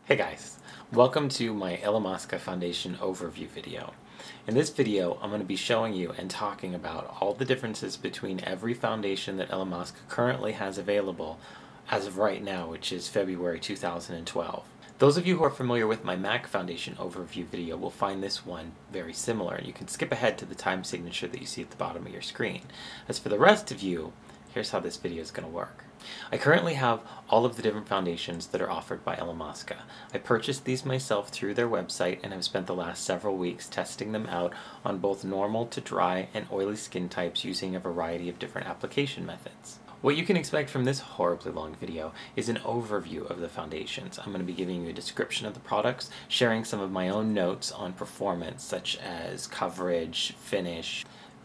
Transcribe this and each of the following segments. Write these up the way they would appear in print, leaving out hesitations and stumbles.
Hey guys, welcome to my Illamasqua Foundation overview video. In this video, I'm going to be showing you and talking about all the differences between every foundation that Illamasqua currently has available as of right now, which is February 2012. Those of you who are familiar with my MAC Foundation overview video will find this one very similar, and you can skip ahead to the time signature that you see at the bottom of your screen. As for the rest of you, here's how this video is going to work. I currently have all of the different foundations that are offered by Illamasqua. I purchased these myself through their website and have spent the last several weeks testing them out on both normal to dry and oily skin types using a variety of different application methods. What you can expect from this horribly long video is an overview of the foundations. I'm going to be giving you a description of the products, sharing some of my own notes on performance such as coverage, finish.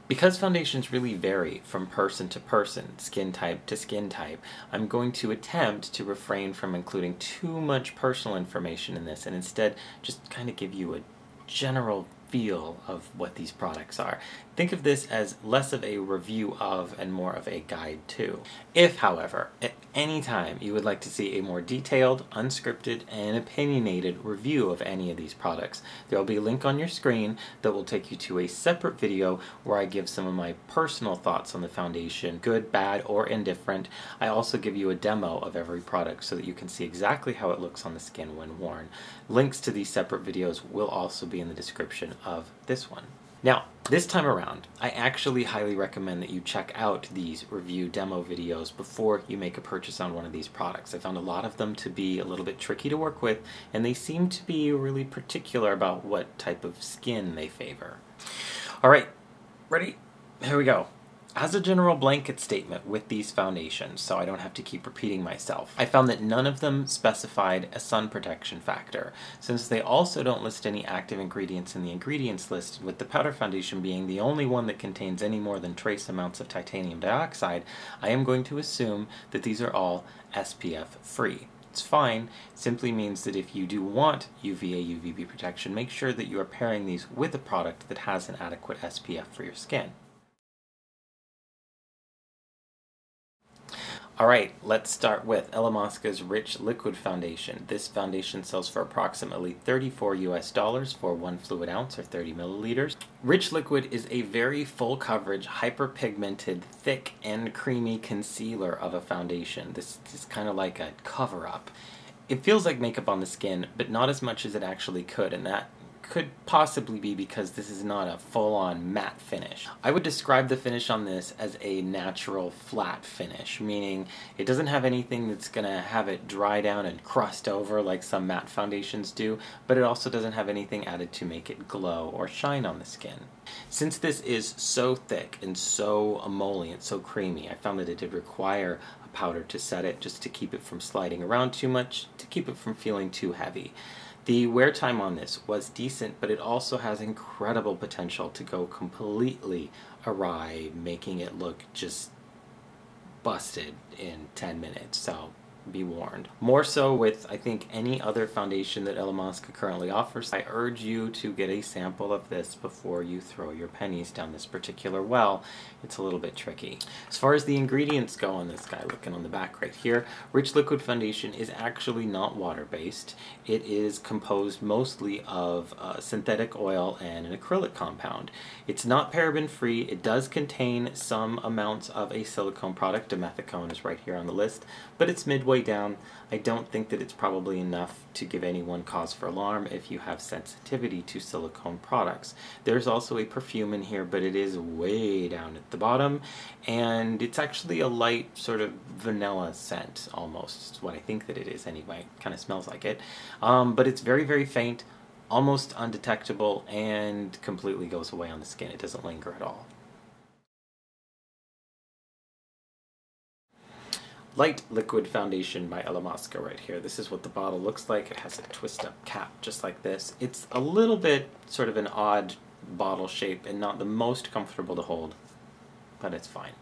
Because foundations really vary from person to person, skin type to skin type, I'm going to attempt to refrain from including too much personal information in this and instead just kind of give you a general feel of what these products are. Think of this as less of a review of and more of a guide to. If, however, at any time you would like to see a more detailed, unscripted, and opinionated review of any of these products, there will be a link on your screen that will take you to a separate video where I give some of my personal thoughts on the foundation, good, bad, or indifferent. I also give you a demo of every product so that you can see exactly how it looks on the skin when worn. Links to these separate videos will also be in the description of this one. Now, this time around, I actually highly recommend that you check out these review demo videos before you make a purchase on one of these products. I found a lot of them to be a little bit tricky to work with, and they seem to be really particular about what type of skin they favor. Alright, ready? Here we go. As a general blanket statement with these foundations, so I don't have to keep repeating myself, I found that none of them specified a sun protection factor. Since they also don't list any active ingredients in the ingredients list, with the powder foundation being the only one that contains any more than trace amounts of titanium dioxide, I am going to assume that these are all SPF free. It's fine, simply means that if you do want UVA UVB protection, make sure that you are pairing these with a product that has an adequate SPF for your skin. Alright, let's start with Illamasqua's Rich Liquid Foundation. This foundation sells for approximately $34 US for 1 fluid ounce or 30 milliliters. Rich Liquid is a very full coverage, hyperpigmented, thick and creamy concealer of a foundation. This is kind of like a cover-up. It feels like makeup on the skin, but not as much as it actually could, and that could possibly be because this is not a full-on matte finish. I would describe the finish on this as a natural flat finish, meaning it doesn't have anything that's going to have it dry down and crust over like some matte foundations do, but it also doesn't have anything added to make it glow or shine on the skin. Since this is so thick and so emollient, so creamy, I found that it did require a powder to set it just to keep it from sliding around too much, to keep it from feeling too heavy. The wear time on this was decent, but it also has incredible potential to go completely awry, making it look just busted in 10 minutes, so be warned. More so with, I think, any other foundation that Illamasqua currently offers, I urge you to get a sample of this before you throw your pennies down this particular well. It's a little bit tricky. As far as the ingredients go on this guy, looking on the back right here, Rich Liquid Foundation is actually not water-based. It is composed mostly of synthetic oil and an acrylic compound. It's not paraben-free. It does contain some amounts of a silicone product. Dimethicone is right here on the list, but it's midway down. I don't think that it's probably enough to give anyone cause for alarm if you have sensitivity to silicone products. There's also a perfume in here, but it is way down at the bottom, and it's actually a light sort of vanilla scent almost. It's what I think that it is anyway. It kind of smells like it. But it's very, very faint, almost undetectable, and completely goes away on the skin. It doesn't linger at all. Light Liquid Foundation by Illamasqua right here. This is what the bottle looks like. It has a twist-up cap just like this. It's a little bit sort of an odd bottle shape and not the most comfortable to hold, but it's fine.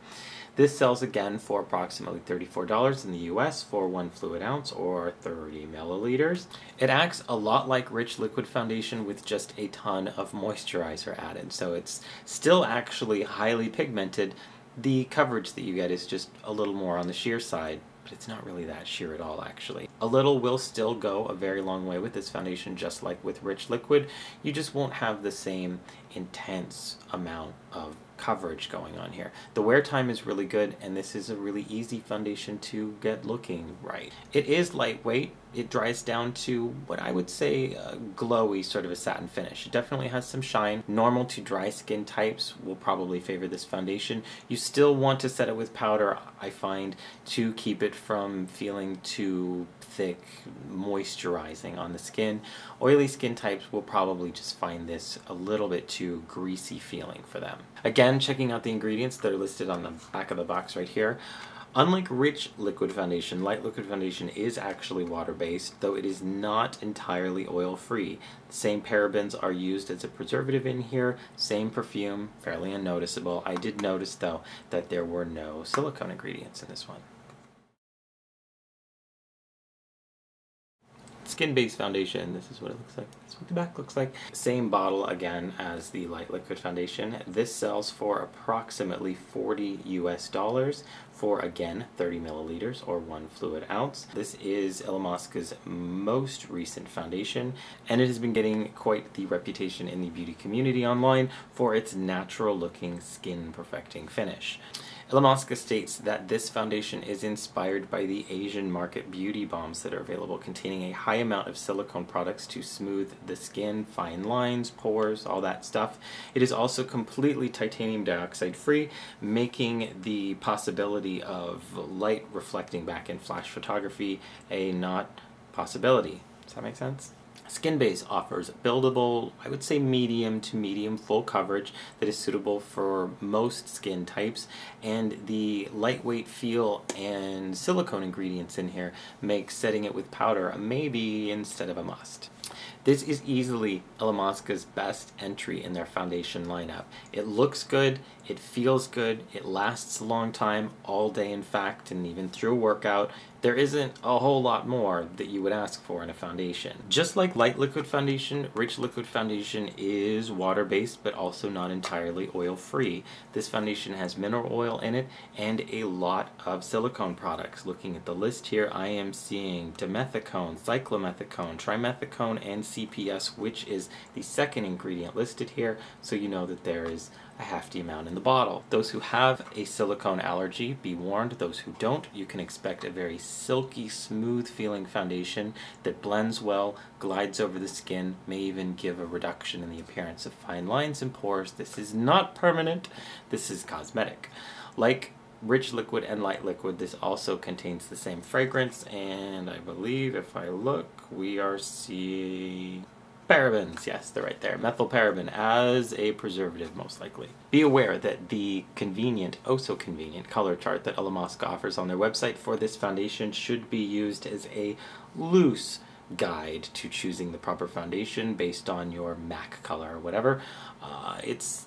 This sells again for approximately $34 in the US for 1 fluid ounce or 30 milliliters. It acts a lot like Rich Liquid Foundation with just a ton of moisturizer added, so it's still actually highly pigmented. The coverage that you get is just a little more on the sheer side, but it's not really that sheer at all, actually. A little will still go a very long way with this foundation, just like with Rich Liquid. You just won't have the same intense amount of coverage going on here. The wear time is really good, and this is a really easy foundation to get looking right. It is lightweight. It dries down to what I would say a glowy sort of a satin finish. It definitely has some shine. Normal to dry skin types will probably favor this foundation. You still want to set it with powder, I find, to keep it from feeling too thick, moisturizing on the skin. Oily skin types will probably just find this a little bit too greasy feeling for them. Again, checking out the ingredients that are listed on the back of the box right here. Unlike Rich Liquid Foundation, Light Liquid Foundation is actually water-based, though it is not entirely oil-free. The same parabens are used as a preservative in here, same perfume, fairly unnoticeable. I did notice, though, that there were no silicone ingredients in this one. Skin-based foundation, this is what it looks like. This is what the back looks like. Same bottle again as the Light Liquid Foundation. This sells for approximately $40 US for, again, 30 milliliters or 1 fluid ounce. This is Illamasqua's most recent foundation, and it has been getting quite the reputation in the beauty community online for its natural looking skin perfecting finish. Illamasqua states that this foundation is inspired by the Asian market beauty bombs that are available, containing a high amount of silicone products to smooth the skin, fine lines, pores, all that stuff. It is also completely titanium dioxide free, making the possibility of light reflecting back in flash photography a not possibility. Does that make sense? Skin Base offers buildable, I would say medium to medium full coverage that is suitable for most skin types, and the lightweight feel and silicone ingredients in here make setting it with powder a maybe instead of a must. This is easily Illamasqua's best entry in their foundation lineup. It looks good, it feels good, it lasts a long time, all day in fact, and even through a workout. There isn't a whole lot more that you would ask for in a foundation. Just like Light Liquid Foundation, Rich Liquid Foundation is water-based but also not entirely oil-free. This foundation has mineral oil in it and a lot of silicone products. Looking at the list here, I am seeing dimethicone, cyclomethicone, trimethicone, and CPS, which is the second ingredient listed here, so you know that there is a hefty amount in the bottle. Those who have a silicone allergy, be warned. Those who don't, you can expect a very silky, smooth feeling foundation that blends well, glides over the skin, may even give a reduction in the appearance of fine lines and pores. This is not permanent, this is cosmetic. Like Rich Liquid and Light Liquid, this also contains the same fragrance, and I believe if I look, we are seeing parabens. Yes, they're right there. Methylparaben as a preservative, most likely. Be aware that the convenient, oh so convenient, color chart that Illamasqua offers on their website for this foundation should be used as a loose guide to choosing the proper foundation based on your MAC color or whatever. It's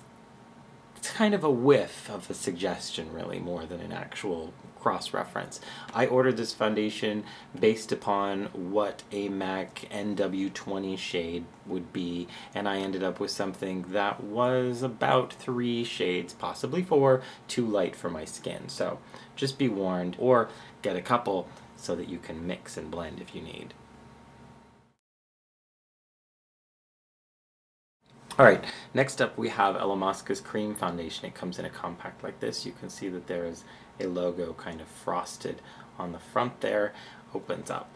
kind of a whiff of a suggestion, really, more than an actual cross-reference. I ordered this foundation based upon what a MAC NW20 shade would be, and I ended up with something that was about 3 shades, possibly 4, too light for my skin. So just be warned, or get a couple so that you can mix and blend if you need. Alright, next up we have Illamasqua's cream foundation. It comes in a compact like this. You can see that there is a logo kind of frosted on the front there. Opens up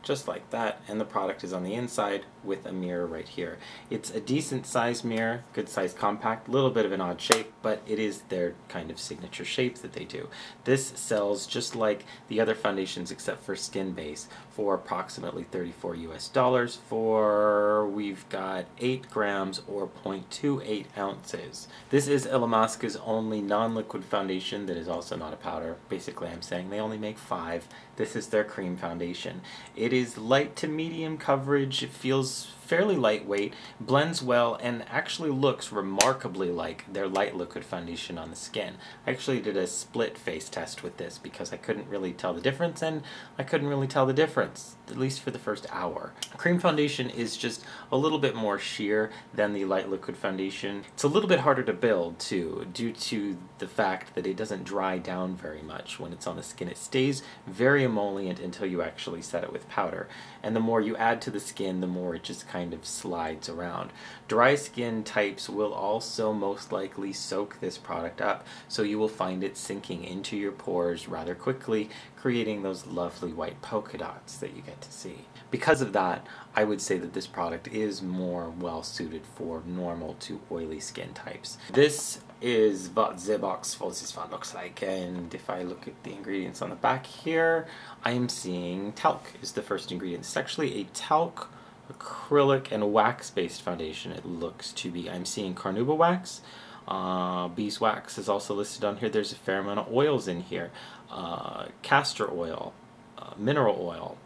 just like that, and the product is on the inside with a mirror right here. It's a decent sized mirror, good sized compact, little bit of an odd shape, but it is their kind of signature shape that they do. This sells just like the other foundations except for Skin Base for approximately $34 US for, we've got 8 grams or 0.28 ounces. This is Illamasqua's only non-liquid foundation that is also not a powder. Basically I'm saying they only make 5. This is their cream foundation. It is light to medium coverage. It feels fairly lightweight, blends well, and actually looks remarkably like their light liquid foundation on the skin. I actually did a split face test with this because I couldn't really tell the difference, and I couldn't really tell the difference, at least for the first hour. Cream foundation is just a little bit more sheer than the light liquid foundation. It's a little bit harder to build too, due to the fact that it doesn't dry down very much when it's on the skin. It stays very emollient until you actually set it with powder, and the more you add to the skin, the more it just kind of slides around. Dry skin types will also most likely soak this product up, so you will find it sinking into your pores rather quickly, creating those lovely white polka dots that you get to see. Because of that, I would say that this product is more well suited for normal to oily skin types. This is what the box for this one looks like, and if I look at the ingredients on the back here, I am seeing talc is the first ingredient. It's actually a talc, acrylic, and wax-based foundation, it looks to be. I'm seeing carnauba wax, beeswax is also listed on here. There's a fair amount of oils in here, castor oil, mineral oil.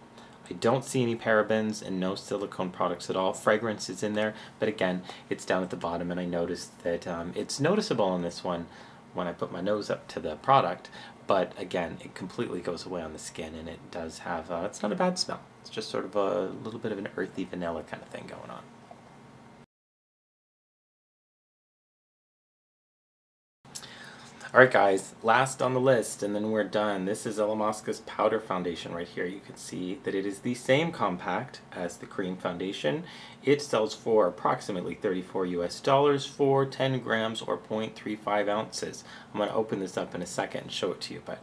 I don't see any parabens and no silicone products at all. Fragrance is in there, but again, it's down at the bottom, and I noticed that it's noticeable on this one when I put my nose up to the product, but again, it completely goes away on the skin, and it does have, it's not a bad smell. It's just sort of a little bit of an earthy vanilla kind of thing going on. Alright guys, last on the list, and then we're done. This is Illamasqua's powder foundation right here. You can see that it is the same compact as the cream foundation. It sells for approximately $34 US for 10 grams or 0.35 ounces. I'm going to open this up in a second and show it to you, but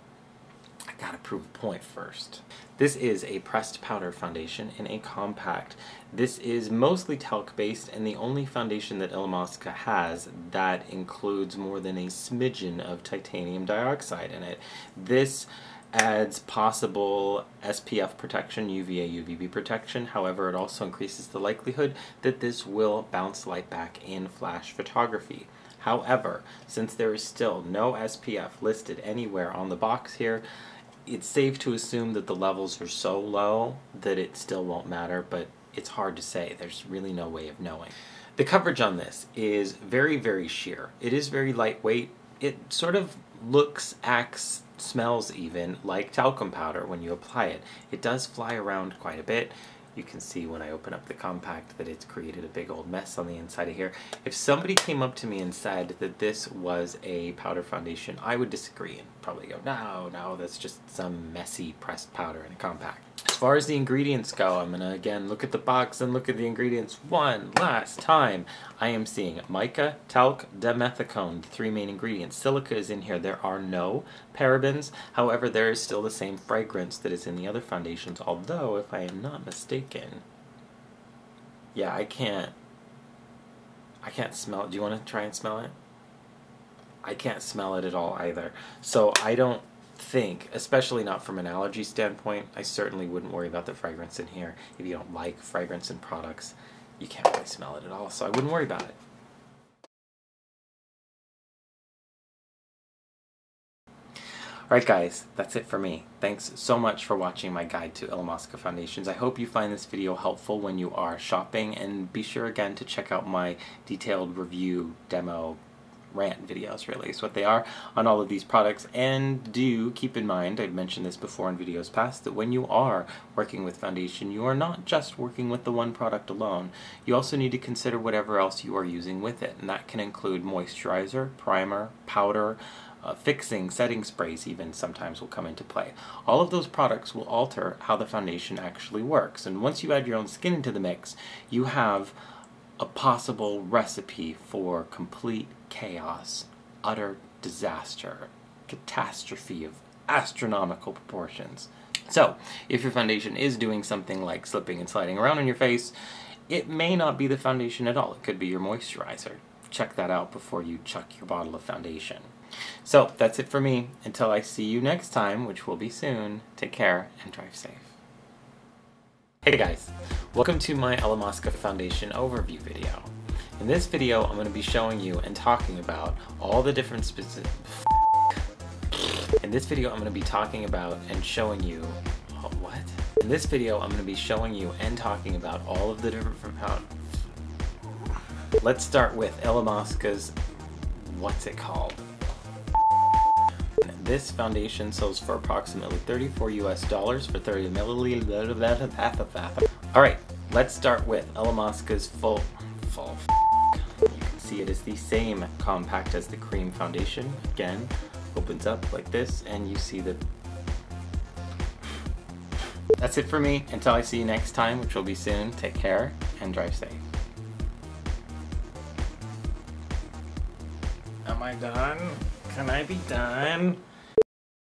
I gotta prove a point first. This is a pressed powder foundation in a compact. This is mostly talc based, and the only foundation that Illamasqua has that includes more than a smidgen of titanium dioxide in it. This adds possible SPF protection, UVA, UVB protection. However, it also increases the likelihood that this will bounce light back in flash photography. However, since there is still no SPF listed anywhere on the box here, it's safe to assume that the levels are so low that it still won't matter, but it's hard to say. There's really no way of knowing. The coverage on this is very, very sheer. It is very lightweight. It sort of looks, acts, smells even like talcum powder when you apply it. It does fly around quite a bit. You can see when I open up the compact that it's created a big old mess on the inside of here. If somebody came up to me and said that this was a powder foundation, I would disagree and probably go, no, that's just some messy pressed powder in a compact. As far as the ingredients go, I'm going to again look at the box and look at the ingredients one last time. I am seeing mica, talc, dimethicone, the three main ingredients. Silica is in here. There are no parabens. However, there is still the same fragrance that is in the other foundations, although, if I am not mistaken, yeah, I can't smell it. Do you want to try and smell it? I can't smell it at all either. So I don't think, especially not from an allergy standpoint, I certainly wouldn't worry about the fragrance in here. If you don't like fragrance in products, you can't really smell it at all, so I wouldn't worry about it. Alright guys, that's it for me. Thanks so much for watching my guide to Illamasqua foundations. I hope you find this video helpful when you are shopping, and be sure again to check out my detailed review, demo, rant videos, really is what they are, on all of these products. And do keep in mind, I've mentioned this before in videos past, that when you are working with foundation, you are not just working with the one product alone. You also need to consider whatever else you are using with it, and that can include moisturizer, primer, powder, fixing, setting sprays even sometimes will come into play. All of those products will alter how the foundation actually works, and once you add your own skin into the mix, you have a possible recipe for complete chaos, utter disaster, catastrophe of astronomical proportions. So, if your foundation is doing something like slipping and sliding around on your face, it may not be the foundation at all. It could be your moisturizer. Check that out before you chuck your bottle of foundation. So, that's it for me. Until I see you next time, which will be soon, take care and drive safe. Hey guys, welcome to my Illamasqua foundation overview video. In this video, I'm going to be showing you and talking about all the different In this video, I'm going to be talking about and showing you... Oh, what? In this video, I'm going to be showing you and talking about all of the different Let's start with Illamasqua's, what's it called? This foundation sells for approximately $34 US for 30 milliliters. Alright, let's start with Illamasqua's full. You can see it is the same compact as the cream foundation. Again, opens up like this and you see the. That's it for me. Until I see you next time, which will be soon, take care and drive safe. Am I done? Can I be done?